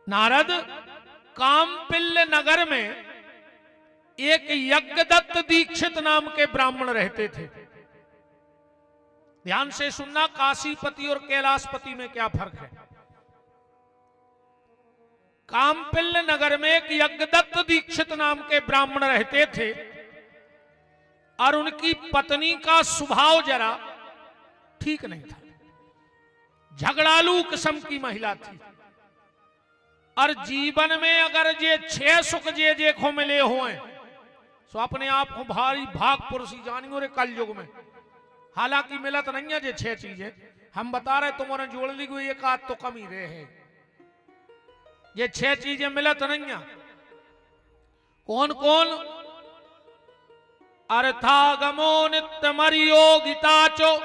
नारद कामपिल्य नगर में एक यज्ञदत्त दीक्षित नाम के ब्राह्मण रहते थे। ध्यान से सुनना, काशीपति और कैलाशपति में क्या फर्क है। कामपिल्य नगर में एक यज्ञदत्त दीक्षित नाम के ब्राह्मण रहते थे और उनकी पत्नी का स्वभाव जरा ठीक नहीं था, झगड़ालू किस्म की महिला थी। और जीवन में अगर जे 6 सुख जे खो मिले हुए तो अपने आप को भारी भाग पुरुषी जानी और कल युग में हालांकि मिलत नहीं है जे 6 चीजें हम बता रहे, तुम्हारे जोड़ ली गई एक आध तो कमी रहे है, ये 6 चीजें मिलत नहीं है। कौन कौन? अर्थागमो नित्य मरियो गीताचो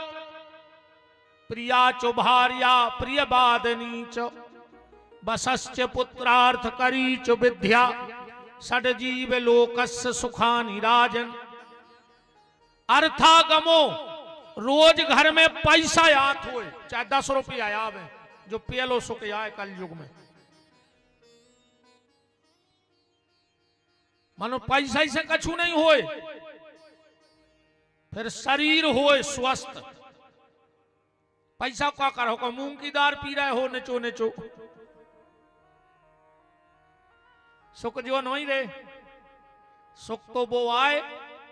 प्रियाचो भार्या प्रिय बादनीचो बसश्च पुत्रार्थ करीच विद्या षडजीव लोकस्य सुखानि राजन। अर्थागमो, रोज घर में पैसा आत हो, चाहे 10 रुपया आवे, जो पेलो सुख आए कल युग में। मानो पैसा से कछु नहीं होए, फिर शरीर होए स्वस्थ। पैसा क्या करो को मूंग की दाल पी रहे हो निचो निचो, सुख जो नहीं रे। सुख तो वो आए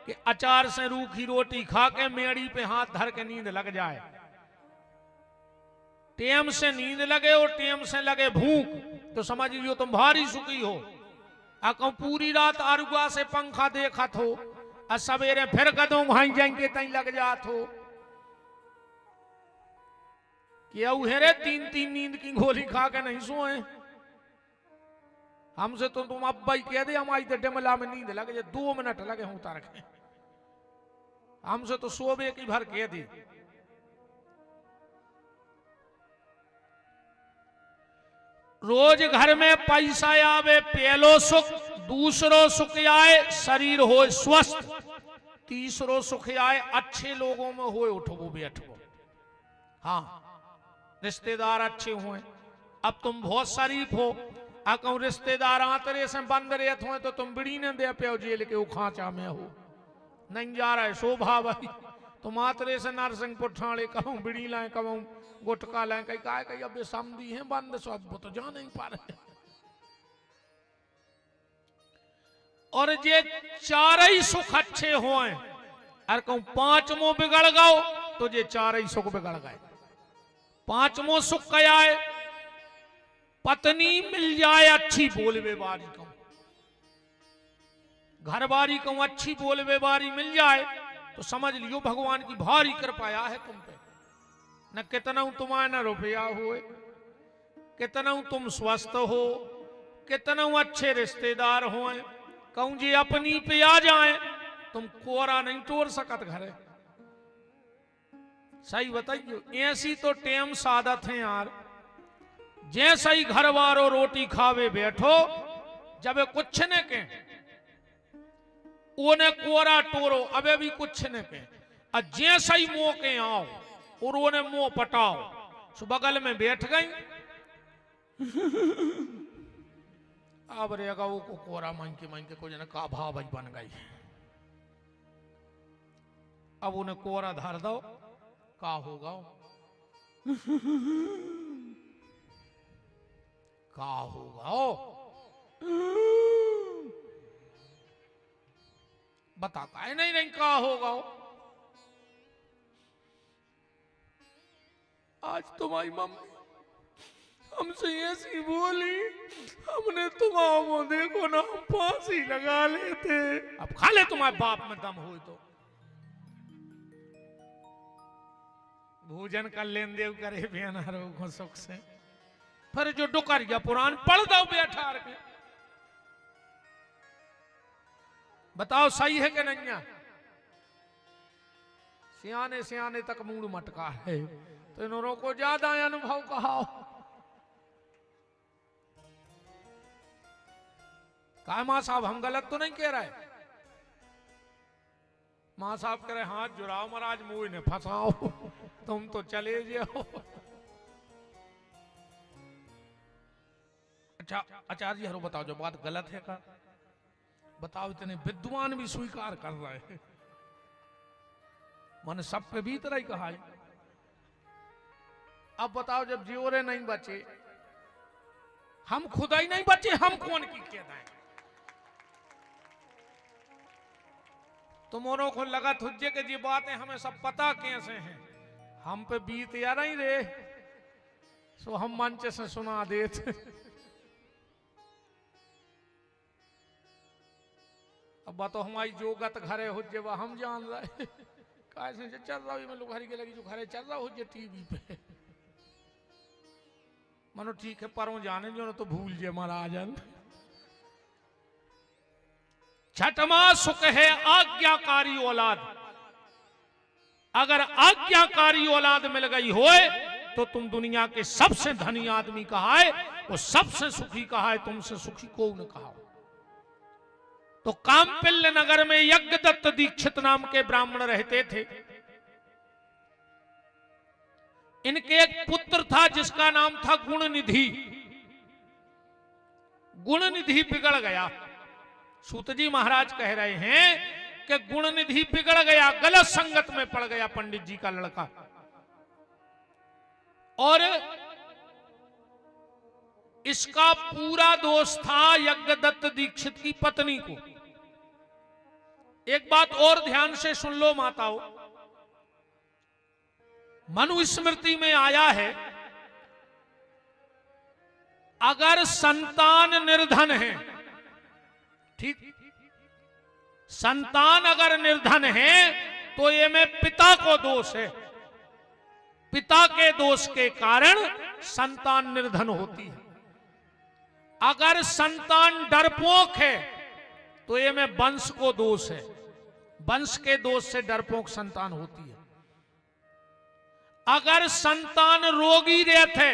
कि अचार से रूखी रोटी खा के मेड़ी पे हाथ धर के नींद लग जाए। टेम से नींद लगे और टेम से लगे भूख तो समझ लियो तुम भारी सुखी हो। कहूं पूरी रात आरुगा से पंखा देखत हो और सवेरे फिर कदों भाई जाएंगे तई लग जात हो। क्या हेरे 3-3 नींद की गोली खा के नहीं सोए। हमसे तो तुम अब भाई कह दे हमारी तो डमला में नींद लगे, 2 मिनट लगे होता रखे। हमसे तो सोबे की भर कह दे। रोज घर में पैसा आवे पेलो सुख, दूसरो सुख आए शरीर हो स्वस्थ, तीसरो सुख आए अच्छे लोगों में हो उठबो बैठबो। हाँ, रिश्तेदार अच्छे हुए। अब तुम बहुत शरीफ हो, कहूं रिश्तेदार आतरे से बंद रहते हो तो तुम बिड़ी न दे पे जेल के खांचा में हो, नहीं जा रहा है शोभा भाई। तुम आतरे से नरसिंहपुर ठाणे कहूं बिड़ी लाए, कहूं गुटका लाए, कहीं कहा कहीं अब समझी है बंद, सब वो तो जा नहीं पा रहे। और जे 4 ही सुख अच्छे होए और कहूं 5वां बिगड़ गओ तो जे 4 ही सुख बिगड़ गए। 5वां सुख क्या है? पत्नी मिल जाए अच्छी बोलवे वाली, कहूं घर बारी कहूं अच्छी बोलवे वाली मिल जाए तो समझ लियो भगवान की भारी कृपा है तुम पे। न कितना तुम्हारे न रुपया हुए, कितना तुम स्वस्थ हो, कितना अच्छे रिश्तेदार हो, कहूं जी अपनी पे आ जाए तुम कोरा नहीं तोड़ सकत घरे। सही बताइयो, ऐसी तो टेम सादत है यार। जैसा ही घर वारो रोटी खावे बैठो, जब कुछ न के ओने कोरा टोरो अबे भी कुछ न के, और जैसा ही मुंह के आओ और ओने मुंह पटाओ, सो बगल में बैठ गई। अब रेगा वो को कोरा मांग के कुछ न का भाव बन गई। अब उन्हें कोरा धर दो, का होगा का होगा बताता है नहीं का होगा। आज तुम्हारी मम्मी हमसे ऐसी बोली, हमने तुम्हारा देखो ना फांसी लगा लेते। अब खा ले तुम्हारे बाप में दम हो तो भोजन का लेन देव करे बेनारो सुख से। फिर जो डुकरिया पुराण पढ़ दो बैठा के, बताओ सही है कि नहीं? सियाने सियाने तक मूड मटका है तो इन्होंने को ज्यादा अनुभव कहा। कहा मां साहब हम गलत तो नहीं कह रहे? मां साहब कह रहे हाथ जुड़ाओ महाराज, मुंह ने फंसाओ, तुम तो चले जाओ। अच्छा आचार्य जी हरो बताओ, जो बात गलत है का बताओ। इतने विद्वान भी स्वीकार कर रहे हैं, मैंने सब पे भी तरह ही कहा है। अब बताओ, जब जियोरे नहीं बचे, हम खुदा ही नहीं बचे, हम कौन की कहना है? तुमों को लगा तुझे के जी बातें हमें सब पता कैसे हैं, हम पे बीत या नहीं रे, सो हम मंच से सुना देते। अब बात हमारी जो गत घरे हो जे वह हम जान रहे, कैसे चल रहा है, मैं लोग घरी के लगी जो घरे चल रहा हो जे टीवी पे, मनो ठीक है परों जाने जो ना तो भूल जे महाराजन। छठवां सुख है आज्ञाकारी औलाद। अगर आज्ञाकारी औलाद मिल गई होए तो तुम दुनिया के सबसे धनी आदमी कहा है, वो सबसे सुखी कहा है, तुमसे सुखी को न कहा। तो कामपिल्य नगर में यज्ञदत्त दीक्षित नाम के ब्राह्मण रहते थे। इनके एक पुत्र था जिसका नाम था गुणनिधि। गुणनिधि बिगड़ गया। सूत जी महाराज कह रहे हैं कि गुणनिधि बिगड़ गया, गलत संगत में पड़ गया पंडित जी का लड़का। और इसका पूरा दोष था यज्ञदत्त दीक्षित की पत्नी को। एक बात और ध्यान से सुन लो माताओं, मनुस्मृति में आया है, अगर संतान निर्धन है, ठीक, संतान अगर निर्धन है तो ये में पिता को दोष है। पिता के दोष के कारण संतान निर्धन होती है। अगर संतान डरपोक है तो ये में वंश को दोष है। वंश के दोष से डरपोक संतान होती है। अगर संतान रोगी रहते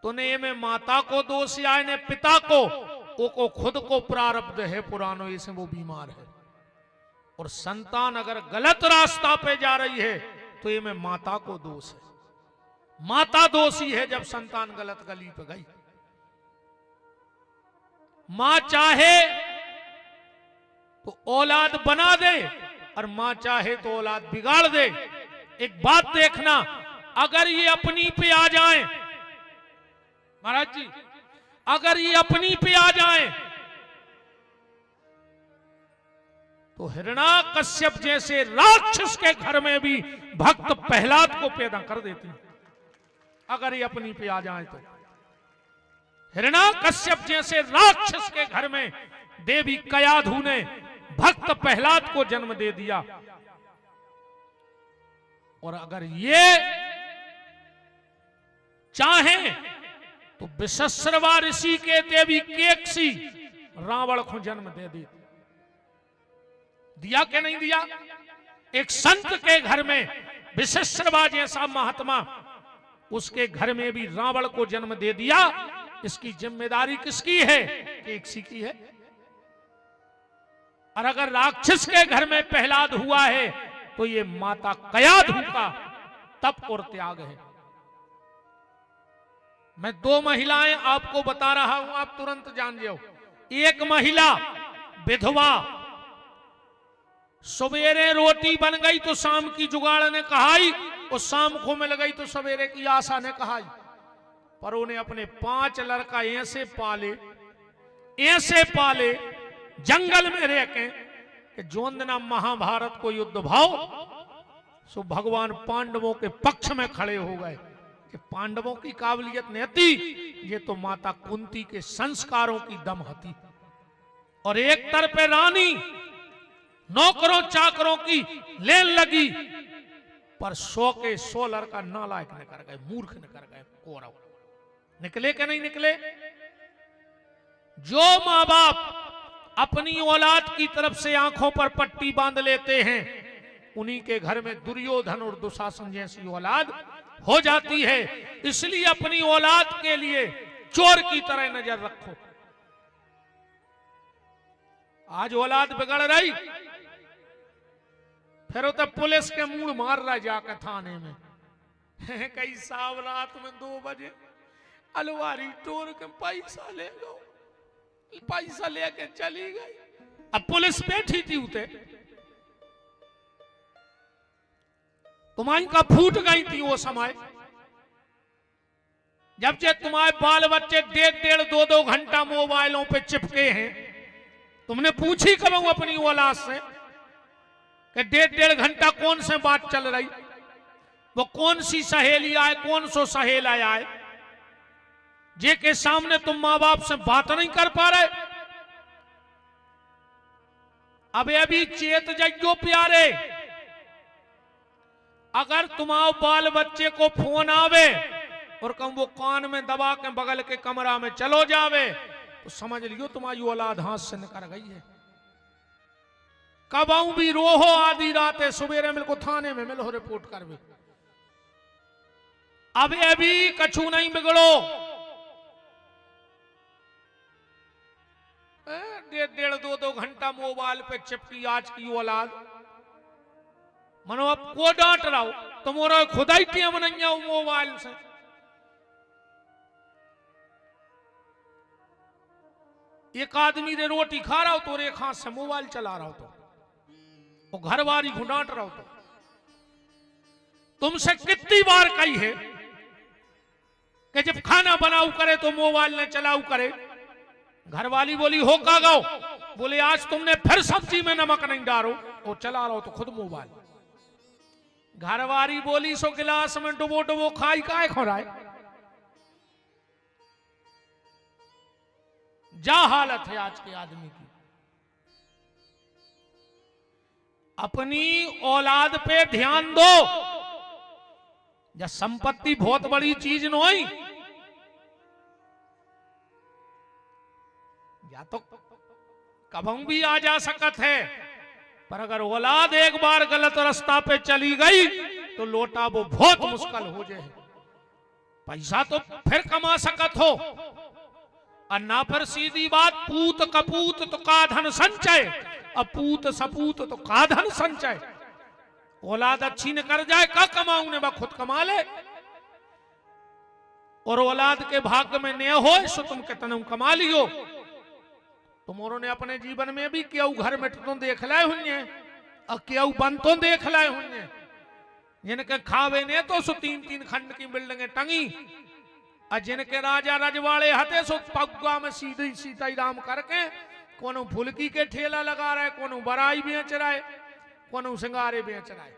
तो ने में माता को दोष या ने पिता को खुद को प्रारब्ध है पुरानो, इसे वो बीमार है। और संतान अगर गलत रास्ता पे जा रही है तो ये में माता को दोष है। माता दोषी है जब संतान गलत गली पे गई। मां चाहे तो औलाद बना दे और मां चाहे तो औलाद बिगाड़ दे। एक बात देखना, अगर ये अपनी पे आ जाए, महाराज जी, अगर ये अपनी पे आ जाए तो हिरण्याकश्यप जैसे राक्षस के घर में भी भक्त प्रहलाद को पैदा कर देती है। अगर ये अपनी पे आ जाए तो हिरण्याकश्यप जैसे राक्षस के घर में देवी कयाधु ने भक्त प्रहलाद को जन्म दे दिया। और अगर ये चाहें तो विशस्रवा ऋषि के देवी केकसी रावण को जन्म दे दी। दिया क्या नहीं दिया? एक संत के घर में विशस्रवा जैसा महात्मा, उसके घर में भी रावण को जन्म दे दिया। इसकी जिम्मेदारी किसकी है? केकसी की है। और अगर राक्षस के घर में प्रहलाद हुआ है तो ये माता कयाधु का तप और त्याग है। मैं दो महिलाएं आपको बता रहा हूं, आप तुरंत जान जाओ। एक महिला विधवा, सवेरे रोटी बन गई तो शाम की जुगाड़ ने कहाई, और शाम को मिल गई तो सवेरे की आशा ने कहाई। पर उन्हें अपने 5 लड़का ऐसे पाले जंगल में रह के जोन दिना महाभारत को युद्ध भाव, सो भगवान पांडवों के पक्ष में खड़े हो गए कि पांडवों की काबिलियत नहीं थी, ये तो माता कुंती के संस्कारों की दम थी। और एक तरफ रानी नौकरों चाकरों की लेन लगी, पर 100 के 100 लड़का नालायक ने कर गए, मूर्ख ने कर गए। कौरव निकले कि नहीं निकले? जो मां बाप अपनी औलाद की तरफ से आंखों पर पट्टी बांध लेते हैं, उन्हीं के घर में दुर्योधन और दुशासन जैसी औलाद हो जाती है। इसलिए अपनी औलाद के लिए चोर की तरह नजर रखो। आज औलाद बिगड़ रही, फिर तो पुलिस के मुंह मार रहा जाकर थाने में। कई साहब रात में 2 बजे अलवारी तोड़ के पैसा ले लो, पैसा लेके चली गई। अब पुलिस बैठी थी उते, तुम्हारी का फूट गई थी वो समय, जब से तुम्हारे बाल बच्चे 1.5-2 घंटा मोबाइलों पे चिपके हैं। तुमने पूछी कब अपनी औलाद से कि 1.5 घंटा कौन से बात चल रही, वो कौन सी सहेली आए, कौन सो सहेल आया है, जे के सामने तुम मां बाप से बात नहीं कर पा रहे। अब अभी चेत जइयो प्यारे, अगर तुम्हारे बाल बच्चे को फोन आवे और कम वो कान में दबा के बगल के कमरा में चलो जावे, तो समझ लियो तुम्हारी औलाद हाथ से निकल गई है। कब आऊं भी रोहो आधी रात सवेरे मिल को थाने में मिलो रिपोर्ट कर भी। अब अभी कछु नहीं बिगड़ो, 1.5-2 घंटा मोबाइल पे चिपकी आज की औलाद। मनो अब को डांट रहा हो, तुम्हारा खुदा ही टेम नहीं आओ मोबाइल से। एक आदमी रे रोटी खा रहा हो तो एक हाथ से मोबाइल चला रहा हो, तो घर वाली को डांट रहा हो। तो तुमसे कितनी बार कही है कि जब खाना बनाऊ करे तो मोबाइल न चलाऊ करे। घर वाली बोली हो का गाओ, बोले आज तुमने फिर सब्जी में नमक नहीं डालो, वो चला रहा हो तो खुद मोबाइल। घर वाली बोली सो गिलास में डुबो डुबो खाई काय खो रहा है। जा हालत है आज के आदमी की। अपनी औलाद पे ध्यान दो, या संपत्ति बहुत बड़ी चीज नहीं, या तो कभी भी आ जा सकत है, पर अगर औलाद एक बार गलत रास्ता पे चली गई तो लौटा वो बहुत मुश्किल हो जाए। पैसा तो फिर कमा सकत हो, और ना फिर सीधी बात पूत कपूत तो का धन संचय, अपूत सपूत तो का धन संचय। औलाद अच्छी न कर जाए का कमाऊ ने बा खुद कमा ले, और औलाद के भाग्य में न हो सो तुम कितना कमा लियो। तुमोरों ने अपने जीवन में भी क्यों घर में तो देख लाए हुए, और क्यों बन तो देख लाए हुए, जिनके खावे ने तो सो 3-3 खंड की बिल्डिंगें टंगी, और जिनके राजा रजवाड़े हते सो पगुआ में सीधी सीताई राम करके कोनो फुलकी के ठेला लगा रहे, कोनो बराई बेच रहा है, कोनो सिंगारे बेच रहा है।